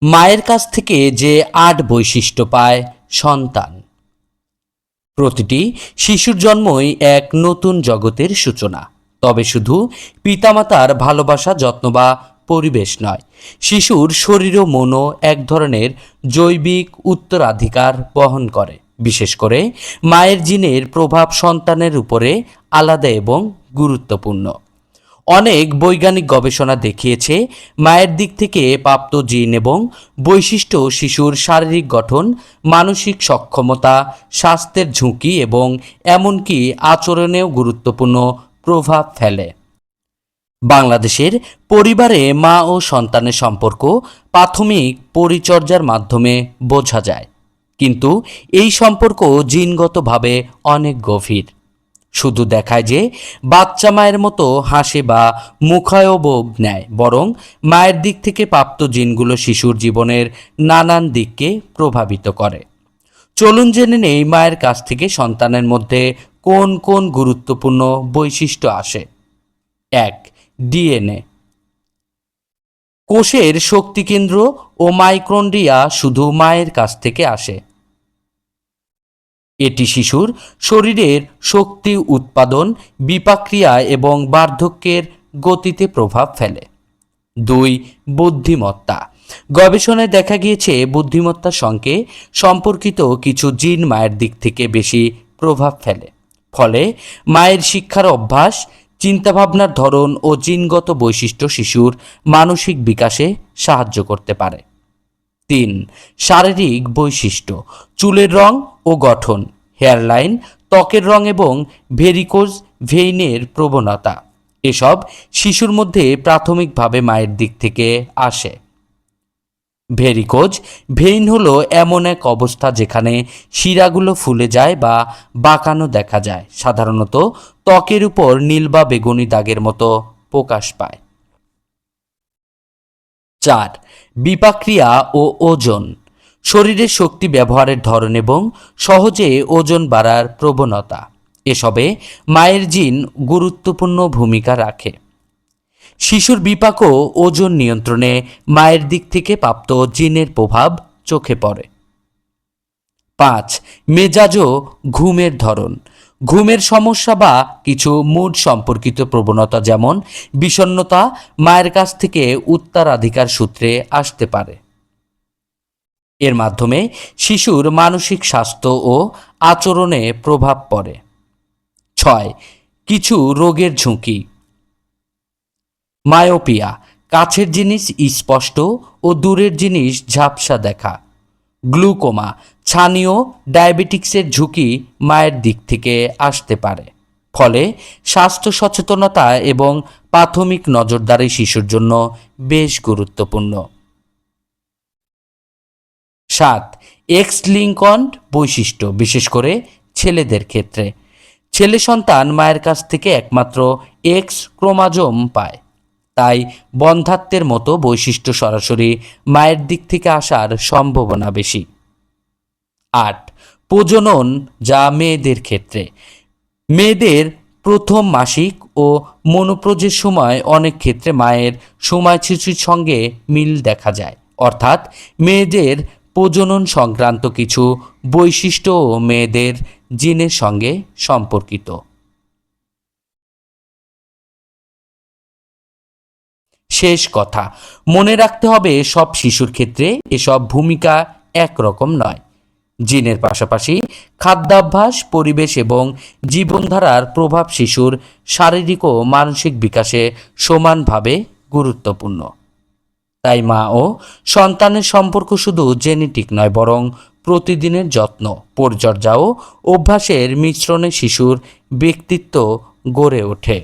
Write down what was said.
মায়ের কাছ থেকে যে ৮ বৈশিষ্ট্য পায় সন্তান। প্রতিটি শিশুর জন্মই এক নতুন জগতের সূচনা। তবে শুধু পিতামাতার ভালোবাসা, যত্ন বা পরিবেশ নয়, শিশুর শরীর ও মনও এক ধরনের জৈবিক উত্তরাধিকার বহন করে। বিশেষ করে মায়ের জিনের প্রভাব সন্তানের উপরে আলাদা এবং গুরুত্বপূর্ণ। অনেক বৈজ্ঞানিক গবেষণা দেখিয়েছে মায়ের দিক থেকে প্রাপ্ত জিন এবং বৈশিষ্ট্য শিশুর শারীরিক গঠন, মানসিক সক্ষমতা, স্বাস্থ্যের ঝুঁকি এবং এমনকি আচরণেও গুরুত্বপূর্ণ প্রভাব ফেলে। বাংলাদেশের পরিবারে মা ও সন্তানের সম্পর্ক প্রাথমিক পরিচর্যার মাধ্যমে বোঝা যায়, কিন্তু এই সম্পর্ক জিনগতভাবে অনেক গভীর। শুধু দেখায় যে বাচ্চা মায়ের মতো হাসে বা মুখায়বব নেয়, বরং মায়ের দিক থেকে প্রাপ্ত জিনগুলো শিশুর জীবনের নানান দিককে প্রভাবিত করে। চলুন জেনে নেই মায়ের কাছ থেকে সন্তানের মধ্যে কোন কোন গুরুত্বপূর্ণ বৈশিষ্ট্য আসে। ১. ডিএনএ। কোষের শক্তিকেন্দ্র ও মাইক্রোন্ড্রিয়া শুধু মায়ের কাছ থেকে আসে। এটি শিশুর শরীরের শক্তি উৎপাদন, বিপাক্রিয়া এবং বার্ধক্যের গতিতে প্রভাব ফেলে। ২. বুদ্ধিমত্তা। গবেষণায় দেখা গিয়েছে বুদ্ধিমত্তার সঙ্গে সম্পর্কিত কিছু জিন মায়ের দিক থেকে বেশি প্রভাব ফেলে। ফলে মায়ের শিক্ষার অভ্যাস, চিন্তাভাবনার ধরন ও জিনগত বৈশিষ্ট্য শিশুর মানসিক বিকাশে সাহায্য করতে পারে। ৩. শারীরিক বৈশিষ্ট্য। চুলের রং ও গঠন, হেয়ারলাইন, ত্বকের রং এবং ভেরিকোজ ভেইনের প্রবণতা এসব শিশুর মধ্যে প্রাথমিকভাবে মায়ের দিক থেকে আসে। ভেরিকোজ ভেইন হলো এমন এক অবস্থা যেখানে শিরাগুলো ফুলে যায় বা বাঁকানো দেখা যায়, সাধারণত ত্বকের উপর নীল বা বেগুনি দাগের মতো প্রকাশ পায়। ৪. বিপাক্রিয়া ও ওজন। শরীরের শক্তি ব্যবহারের ধরন এবং সহজে ওজন বাড়ার প্রবণতা এসবে মায়ের জিন গুরুত্বপূর্ণ ভূমিকা রাখে। শিশুর বিপাক ও ওজন নিয়ন্ত্রণে মায়ের দিক থেকে প্রাপ্ত জিনের প্রভাব চোখে পড়ে। ৫. মেজাজ ও ঘুমের ধরন। ঘুমের সমস্যা বা কিছু মুড সম্পর্কিত প্রবণতা যেমন বিষণ্ণতা মায়ের কাছ থেকে উত্তরাধিকার সূত্রে আসতে পারে। এর মাধ্যমে শিশুর মানসিক স্বাস্থ্য ও আচরণে প্রভাব পড়ে। ৬. কিছু রোগের ঝুঁকি। মায়োপিয়া, কাছের জিনিস স্পষ্ট ও দূরের জিনিস ঝাপসা দেখা। গ্লুকোমা, ছানি ও ডায়াবেটিক্সের ঝুঁকি মায়ের দিক থেকে আসতে পারে। ফলে স্বাস্থ্য সচেতনতা এবং প্রাথমিক নজরদারি শিশুর জন্য বেশ গুরুত্বপূর্ণ। ৭. এক্স লিঙ্কড বৈশিষ্ট্য, বিশেষ করে ছেলেদের ক্ষেত্রে। ছেলে সন্তান মায়ের কাছ থেকে একমাত্র এক্স ক্রোমোজোম পায়, তাই বন্ধ্যাত্বের মতো বৈশিষ্ট্য সরাসরি মায়ের দিক থেকে আসার সম্ভাবনা বেশি। ৮. প্রজনন, যা মেয়েদের ক্ষেত্রে। মেয়েদের প্রথম মাসিক ও মনোপ্রজের সময় অনেক ক্ষেত্রে মায়ের সময়সূচির সঙ্গে মিল দেখা যায়, অর্থাৎ মেয়েদের প্রজনন সংক্রান্ত কিছু বৈশিষ্ট্য মেয়েদের জিনের সঙ্গে সম্পর্কিত। শেষ কথা, মনে রাখতে হবে সব শিশুর ক্ষেত্রে এসব ভূমিকা একরকম নয়। জিনের পাশাপাশি খাদ্যাভ্যাস, পরিবেশ এবং জীবনধারার প্রভাব শিশুর শারীরিক ও মানসিক বিকাশে সমানভাবে গুরুত্বপূর্ণ। তাই মা ও সন্তানের সম্পর্ক শুধু জেনেটিক নয়, বরং প্রতিদিনের যত্ন, পরিচর্যা ও অভ্যাসের মিশ্রণে শিশুর ব্যক্তিত্ব গড়ে ওঠে।